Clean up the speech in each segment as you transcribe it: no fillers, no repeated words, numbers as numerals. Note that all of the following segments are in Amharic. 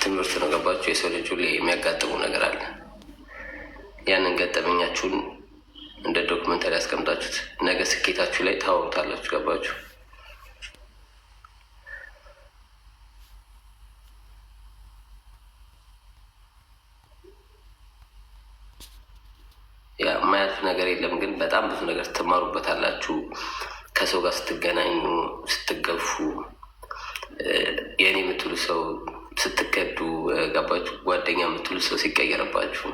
ትምህርት ነው። ገባችሁ? የሰው ልጅ ሁሌ የሚያጋጥሙ ነገር አለ። ያንን ገጠመኛችሁን እንደ ዶክመንታሪ ያስቀምጣችሁት ነገ ስኬታችሁ ላይ ታወሩታላችሁ። ገባችሁ? ያ የማያልፍ ነገር የለም፣ ግን በጣም ብዙ ነገር ትማሩበታላችሁ። ከሰው ጋር ስትገናኙ፣ ስትገፉ፣ የእኔ የምትሉ ሰው ስትከዱ፣ ገባችሁ? ጓደኛ የምትሉ ሰው ሲቀየርባችሁ፣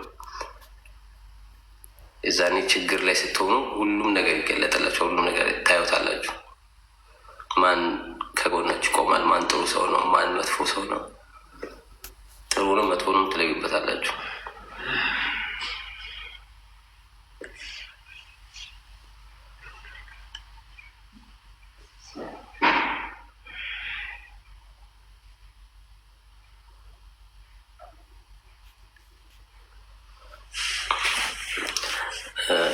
የዛኔ ችግር ላይ ስትሆኑ ሁሉም ነገር ይገለጠላችሁ፣ ሁሉም ነገር ታዩታላችሁ። ማን ከጎናችሁ ይቆማል፣ ማን ጥሩ ሰው ነው፣ ማን መጥፎ ሰው ነው፣ ጥሩንም መጥፎንም ትለዩበታላችሁ።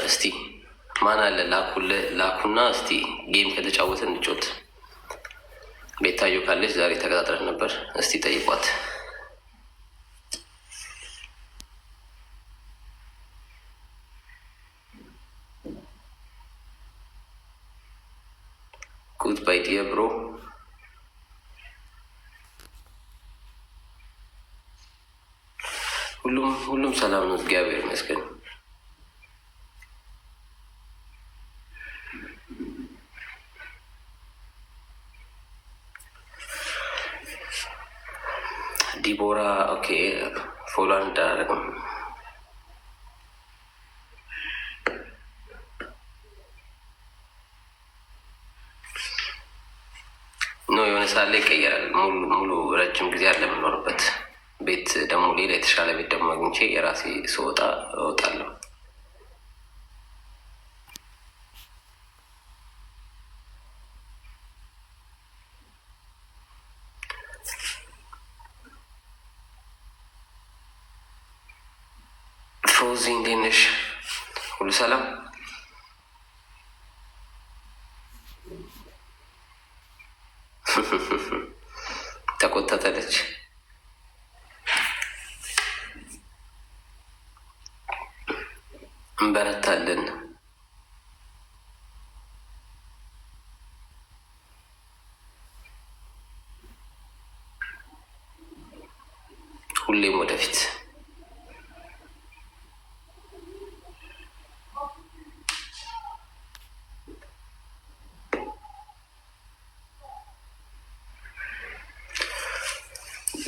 እስቲ ማን አለ ላኩና እስቲ ጌም ከተጫወተ እንጫወት። ቤታዮ ካለች ዛሬ ተቀጣጥረን ነበር። እስቲ ጠይቋት። ጉድ ባይ ዲየር ብሮ። ሁሉም ሰላም ነው፣ እግዚአብሔር ይመስገን። ዲቦራ ኦኬ፣ ፎሎ እንዳደረግም ኖ የሆነ ሳለ ይቀየራል። ሙሉ ረጅም ጊዜ አለ የምኖርበት ቤት ደግሞ ሌላ የተሻለ ቤት ደግሞ አግኝቼ የራሴ ስወጣ እወጣለሁ። ፎዚ እንዴት ነሽ? ሁሉ ሰላም? ተቆጣጠረች። እንበረታለን። ሁሌም ወደፊት።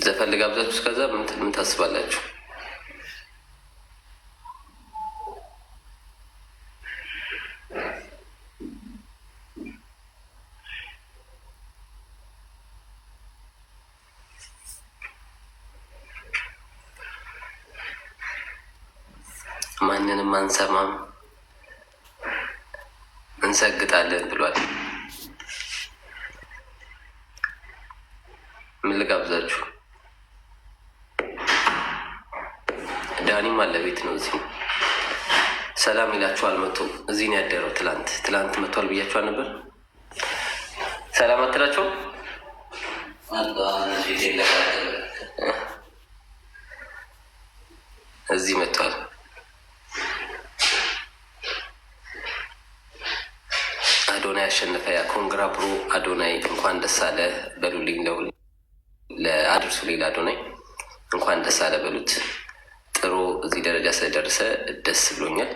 ዘፈን ልጋብዛችሁ። እስከዛ ምን ታስባላችሁ? ማንንም አንሰማም እንሰግጣለን ብሏል። ምን ልጋብዛችሁ? ዳኒም አለ ቤት ነው። እዚህ ሰላም ይላችኋል። መጥቶ እዚህ ነው ያደረው። ትላንት መጥቷል ብያችኋል ነበር። ሰላም አትላቸው። እዚህ መጥቷል። አዶናይ አሸነፈ። ያ ኮንግራ ብሮ አዶናይ እንኳን ደስ አለ በሉልኝ። ለአድርሱልኝ ለአዶናይ እንኳን ደስ አለ በሉት። ጥሩ እዚህ ደረጃ ስለደረሰ ደስ ብሎኛል።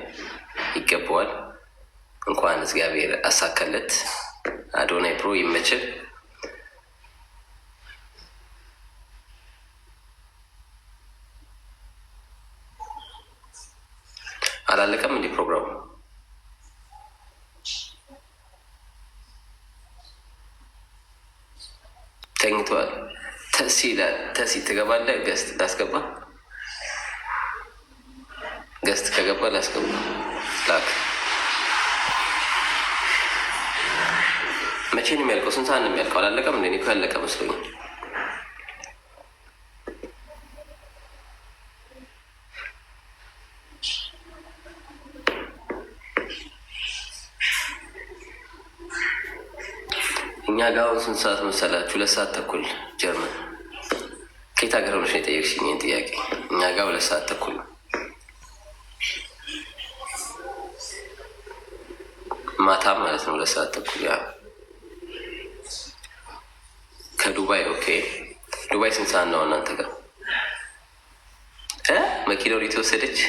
ይገባዋል። እንኳን እግዚአብሔር አሳካለት። አዶናይ ፕሮ ይመችል። አላለቀም እንዲህ ፕሮግራሙ ተኝተዋል። ተሲ ትገባለህ? ገስት ላስገባ? ገስት ከገባ ላስገባ። ላክ። መቼ ነው የሚያልቀው? ስንት ሰዓት ነው የሚያልቀው? አላለቀም እንደ እኔ እኮ ያለቀ መስሎኝ። እኛ ጋር አሁን ስንት ሰዓት መሰላችሁ? 2 ሰዓት ተኩል ጀርመን። ከየት ሀገር ሆነሽ ነው የጠየቅሽኝ ጥያቄ? እኛ ጋር 2 ሰዓት ተኩል ነው ማታ ማለት ነው። 2 ሰዓት ተኩል ያ ከዱባይ። ኦኬ ዱባይ ስንት ሰዓት ነው እናንተ ጋር? መኪናው የተወሰደች?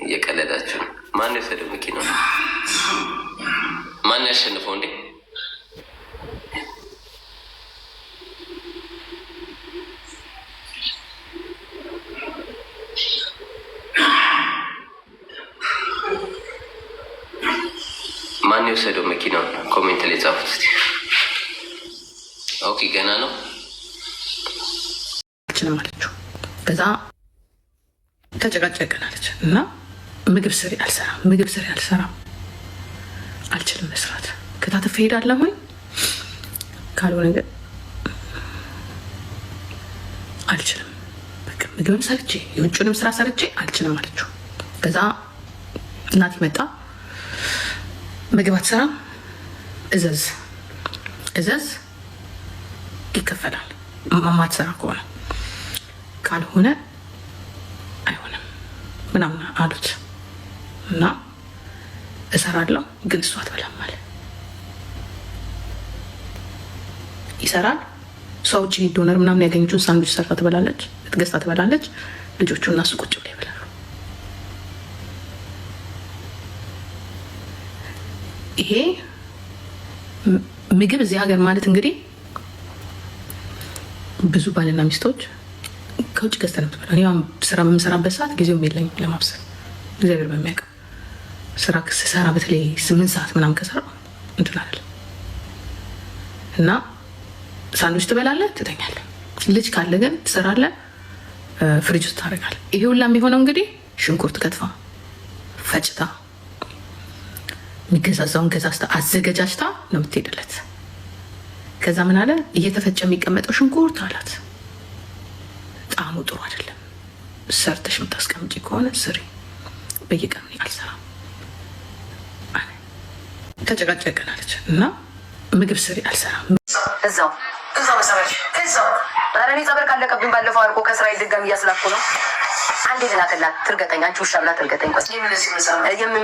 እየቀለዳችሁ ነው። ማን የወሰደው መኪናው? ማን ያሸንፈው እንዴ? ማን የወሰደው መኪናው? ኮሜንት ላይ ጻፉት እስቲ። ኦኬ ገና ነው አለችው። ከዛ ተጨቃጨቅን አለች እና ምግብ ስሪ አልሰራም፣ አልችልም መስራት። ከታተፍ ሄዳለሁኝ ካልሆነ ግን አልችልም። በቃ ምግብም ሰርቼ የውጭንም ስራ ሰርቼ አልችልም አለችው። ከዛ እናት መጣ። ምግብ አትሰራም፣ እዘዝ ይከፈላል ማትሰራ ከሆነ፣ ካልሆነ አይሆንም ምናምን አሉት እና እሰራለሁ ግን እሷ አትበላም አለ። ይሰራል። እሷ ውጭ ዶነር ምናምን ያገኘችውን ሳንዱች ሰርታ ትበላለች፣ ገዝታ ትበላለች። ልጆቹ እና እሱ ቁጭ ብለው ይበላሉ። ይሄ ምግብ እዚህ ሀገር ማለት እንግዲህ ብዙ ባልና ሚስቶች ከውጭ ገዝተን የምትበላ። እኔ ስራ በምሰራበት ሰዓት ጊዜውም የለኝም ለማብሰል። እግዚአብሔር በሚያውቅ ስራ ስሰራ በተለይ 8 ሰዓት ምናምን ከሰራ እንትን አለ እና ሳንዱች ትበላለህ፣ ትተኛለህ። ልጅ ካለ ግን ትሰራለህ፣ ፍሪጅ ውስጥ ታደርጋለህ። ይሄ ሁላ የሚሆነው እንግዲህ ሽንኩርት ከትፋ ፈጭታ የሚገዛዛውን ገዛዝታ አዘገጃጅታ ነው የምትሄድለት። ከዛ ምን አለ እየተፈጨ የሚቀመጠው ሽንኩርት አላት ጣዕሙ ጥሩ አይደለም፣ ሰርተሽ የምታስቀምጪ ከሆነ ስሪ፣ በየቀኑ አልሰራም። ተጨቃጨቅን አለች እና ምግብ ስሪ አልሰራም። እዛው መሰረች እዛው ኧረ እኔ ጸበር ካለቀብኝ ባለፈው አልቆ ከእስራኤል ድጋሚ እያስላኩ ነው። አንዴ ልላክላት ትርገጠኝ፣ አንቺ ውሻ ብላ ትርገጠኝ። ቆይ የምን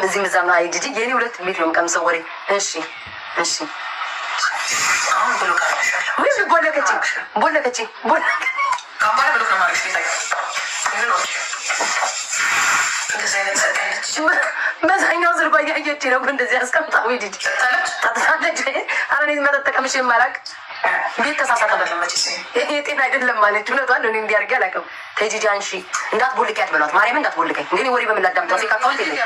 እዚህ ምዛም ነው አይዲጂ የኔ 2 ሜት ነው የምቀምሰው ወሬ። እሺ አሁን ብሎ ካለሻለሁ ወይ ቦለከቺ ካምባላ ብሎ ከማርሽ ይታይ በዛኛው ዝርባ እያየች ነው እንደዚህ አስቀምጣ ወይ ዲዲ ታታለች። ኧረ እኔ መጠጥ ተቀምሼ የማላውቅ ቤት ተሳሳተበት ነው መቼ ይሄ ጤና አይደለም ማለት እውነቷን ነው። እኔ እንዲያርግ አላውቅም። ተይ ጂጂ አንሺ እንዳትቦልቂያት በሏት፣ ማርያምን እንዳትቦልቀኝ። እንግዲህ ወሬ በምላዳምጠው ሴካ አካውንት የለኝ።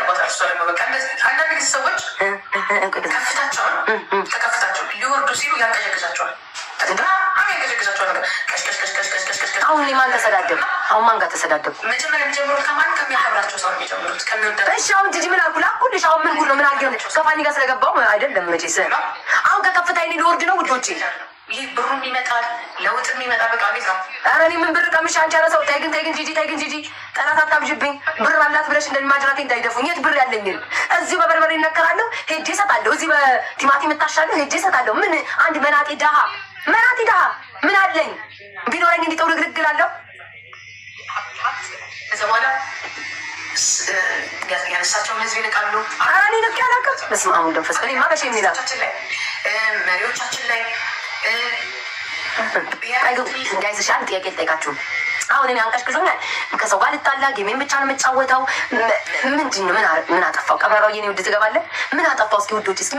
አንዳንድ ጊዜ ሰዎች ከከፍታቸው ሊወርዱ ሲሉ ያንቀዠቅዣቸዋል። አሁን እኔ ማን ተሰዳደብ? አሁን ማን ጋር ተሰዳደብ? መጀመሪያ የሚጀምሩት ከማን ከሚያከብራቸው ሰው የሚጀምሩት ከሚወዳቸው። እሺ አሁን ጂጂ ምን አልኩ ላኩልሽ። አሁን ምን ጉድ ነው? ምን አድርጌ ነው? ከፋኒ ጋር ስለገባው አይደለም መቼስ። አሁን ከከፍታ እኔ ሊወርድ ነው ውዶቼ። ይህ ብሩም ይመጣል ለውጥም ይመጣ በቃ ቤት ነው። ኧረ እኔ ምን ብር ቀምሼ አንቺ አረሰው። ተይ ግን ጂጂ ጠላት አታብዥብኝ። ብር አላት ብለሽ እንደማጅራቴ እንዳይደፉኝ። የት ብር ያለኝ? እዚሁ በበርበሬ እነከራለሁ ሄጄ እሰጣለሁ። እዚህ በቲማቲም እታሻለሁ ሄጄ እሰጣለሁ። ምን አንድ መናጤ ድሃ ምን አለኝ? ቢኖረኝ እንዲጠው ልግልግ እላለሁ። እዛ በኋላ ያነሳቸውን ህዝብ ይልቃሉ። ኧረ እኔ ልክ ያላቀም በስመ አብ ወወልድ ወመንፈስ ቅዱስ። እኔማ በሽ የሚላ መሪዎቻችን ላይ ጋይዝ አንድ ጥያቄ ልጠይቃችሁ። አሁን እኔ አንቀሽቅሾኛል። ከሰው ጋር ልጣላ ጌሜን ብቻ ነው የምጫወተው። ምንድን ነው ምን አጠፋው? ቀብራራው የኔ ውድ ትገባለህ። ምን አጠፋው? እስኪ ውዶቼ እስኪ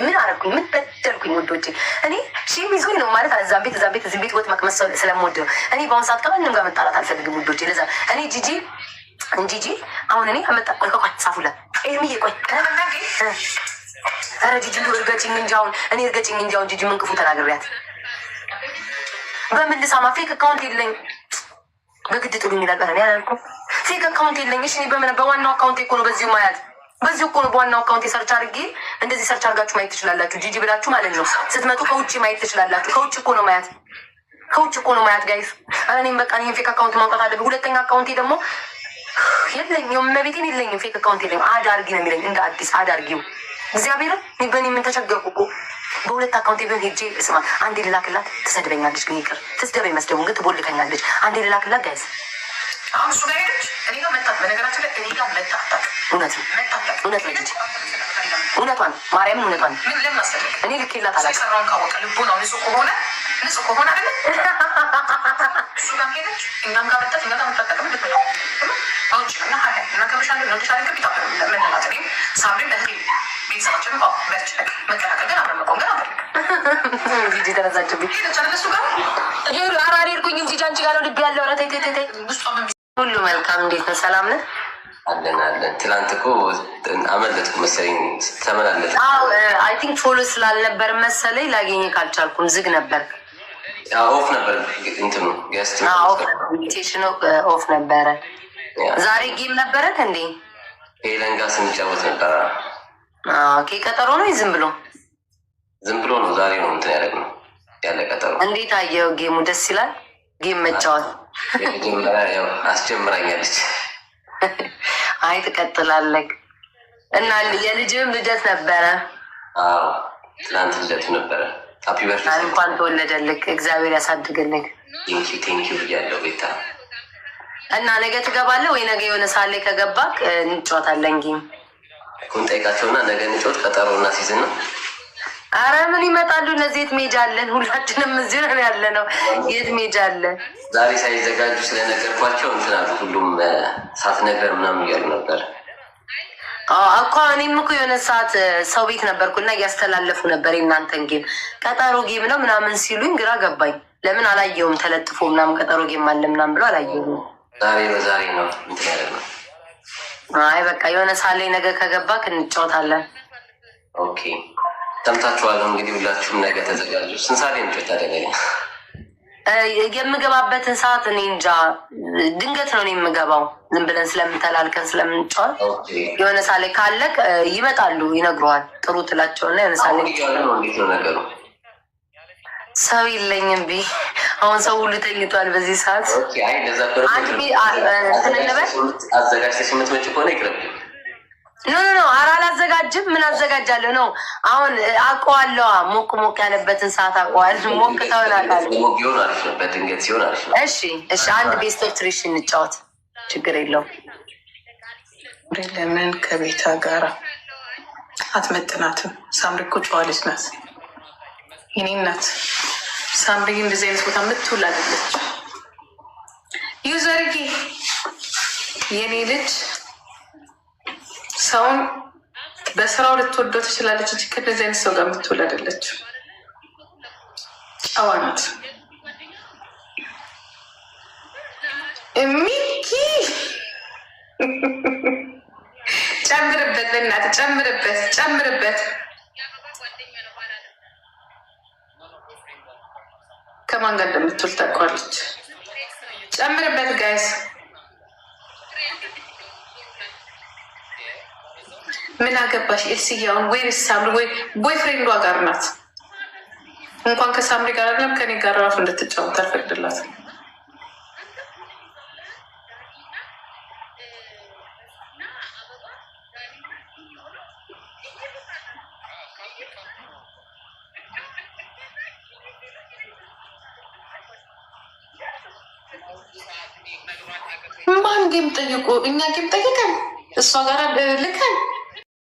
ምን አረግኩኝ? ምን በደልኩኝ? ውዶቼ እኔ ሺም ይዞኝ ነው ማለት እዛም ቤት እዚህ ቤት ወጥ መቅመስ ስለምወድ ነው። እኔ በአሁን ሰዓት ከማንም ጋር መጣላት አልፈልግም ውዶቼ። ለዛ እኔ ጂጂ አሁን እኔ አመጣ ቆይ ጻፉለት ኤርሚዬ ቆይ ኧረ ጂጂ እርገጭኝ እንጂ አሁን እኔ እርገጭኝ እንጂ አሁን ጂጂ ምን ክፉ ተናግሬያት በምን ልሳማ? ፌክ አካውንት የለኝ በግድ ጥሉኝ ይላል። እኔ አላልኩም ፌክ አካውንት የለኝ። እሺ በዋናው አካውንት እኮ ነው በዚሁ እኮ ነው በዋናው አካውንት ሰርች አድርጌ እንደዚህ ሰርች አድርጋችሁ ማየት ትችላላችሁ። ጂጂ ብላችሁ ማለት ነው ስትመጡ ከውጭ ማየት ትችላላችሁ። ከውጭ እኮ ነው ማየት ጋይስ። እኔም በቃ ይሄን ፌክ አካውንት ማውጣት አለብኝ። ሁለተኛ አካውንቴ ደግሞ የለኝም፣ መቤቴን የለኝም። ፌክ አካውንት የለኝም። አድ አድርጊ ነው የሚለኝ እንደ አዲስ አድ አድርጊው። እግዚአብሔርን በእኔ ምን ተቸገርኩ እኮ በሁለት አካውንት ቢሆን ሄጄ ስማ፣ አንዴ ልላክላት ትሰድበኛለች፣ ግን ይቅር ትስደበኝ መስደቡን ግን ትቦልከኛለች። አንዴ ልላክላት ጋይስ አሁን እሱ ጋር ሄደች፣ እኔ ጋር መጣት። በነገራችን ላይ እኔ ጋር መጣት እውነት ነች። እውነቷን ማርያምን እውነቷን ምን ለምን አስፈልግ እኔ ልኬላት አላውቅም። የሰራውን ካወቀ ልቦ ነው ንጹህ ከሆነ አይደለ እሱ ጋር ሄደች፣ እኛም ጋር መጣት። እኛ ጋር መጣጠቅም ልብ ነው አውጭ እና ሀ እና ከብሻለ ነሻለ ግቢታ መናናት እኔም ሳምሪም እህሪ ቤተሰባችን በርች መቀላቀል ግን አብረን መቆም ግን አለ ጂጂ ተነሳችብኝ። ሄደች አለ እሱ ጋር አራሪ እርኩኝም ጂጂ አንቺ ጋር ነው ልብ ያለው ረ ተይ ሁሉ መልካም። እንዴት ነው? ሰላም ነህ? አለን። ትናንት እኮ አመለጥኩ መሰለኝ ተመላለጥ። አይ ቲንክ ፎሎ ስላልነበር መሰለኝ ላገኘ ካልቻልኩም ዝግ ነበር። ኦፍ ነበር እንትኑ ገስት ኢንቪቴሽኑ ኦፍ ነበረ። ዛሬ ጌም ነበረ እንዴ? ሄለን ጋር ስንጫወት ነበረ። ኦኬ ቀጠሮ ነው ዝም ብሎ ነው። ዛሬ ነው እንትን ያደረግነው ያለ ቀጠሮ። እንዴት አየው? ጌሙ ደስ ይላል። ጌም መጫወት መጀመሪያ አስጀምራኛለች። አይ ትቀጥላለህ። እና የልጅም ልደት ነበረ። ትናንት ልደቱ ነበረ። ሃፒ በርዝዴይ እንኳን ተወለደልክ። እግዚአብሔር ያሳድግልክ። ቴንኪው ብያለሁ ቤታ። እና ነገ ትገባለህ ወይ? ነገ የሆነ ሳለ ከገባክ እንጫወታለን ጌም። ኩን ጠይቃቸውና ነገ እንጫወት ቀጠሮ እና ሲዝን ነው። አረ ምን ይመጣሉ እነዚህ? የት ሜጃ አለን? ሁላችንም እዚሁ ነው ያለ ነው። የት ሜጃ አለ? ዛሬ ሳይዘጋጁ ስለነገርኳቸው እንትን አሉ። ሁሉም ሳትነግረን ምናምን እያሉ ነበር እኮ። እኔም እኮ የሆነ ሰዓት ሰው ቤት ነበርኩና እያስተላለፉ ነበር የእናንተን ጌም። ቀጠሮ ጌም ነው ምናምን ሲሉኝ ግራ ገባኝ። ለምን አላየውም ተለጥፎ ምናምን ቀጠሮ ጌም አለ ምናምን ብሎ አላየውም። ዛሬ ነው እንትን ያለ ነው። አይ በቃ የሆነ ሳለ ነገ ከገባክ እንጫወታለን። ኦኬ ሰምታችኋለሁ። እንግዲህ ሁላችሁም ነገ ተዘጋጁ። ስንት ሰዓት ነው ታደገኝ? የምገባበትን ሰዓት እኔ እንጃ። ድንገት ነው የምገባው። ዝም ብለን ስለምንተላልከን ስለምንጫወት የሆነ ሳሌ ካለቅ ይመጣሉ፣ ይነግሩሃል። ጥሩ ትላቸውና የሆነ ሳሌ እንዴት ነው ነገሩ? ሰው የለኝም ቢ አሁን ሰው ሁሉ ተኝቷል በዚህ ሰዓት። አዘጋጅተሽ የምትመጪ ከሆነ ይቅርብ። ኖ ኧረ አላዘጋጅም። ምን አዘጋጃለሁ ነው አሁን? አውቀዋለሁ። ሞቅ ያለበትን ሰዓት አውቀዋለሁ። ሞቅ ተሆናለሁ። በድንገት ሲሆን አሪፍ ነው። እሺ አንድ ቤስት ኦፍ ትሪ እንጫወት፣ ችግር የለውም። ለምን ከቤታ ጋራ አትመጥናትም? ሳምሪ እኮ ጨዋ ልጅ ናት። የኔ እናት ሳምሪ እንደዚህ አይነት ቦታ የምትውል አይደለች። ዩዘርጌ የኔ ልጅ ሰውን በስራው ልትወደው ትችላለች እንጂ ከነዚህ አይነት ሰው ጋር የምትውል አይደለች። ጨዋ ናት። ሚኪ ጨምርበት፣ በእናትህ ጨምርበት። ከማን ጋር እንደምትውል ታውቃለች። ጨምርበት ጋይስ። ምን አገባሽ ኤልስያውን? ወይ ሳምሪ ወይ ቦይፍሬንዷ ጋር ናት። እንኳን ከሳምሪ ጋር አይደለም ከኔ ጋር ራሱ እንድትጫወት አልፈቅድላትም። ማን ጌም ጠይቁ? እኛ ጌም ጠይቀን እሷ ጋር ልከን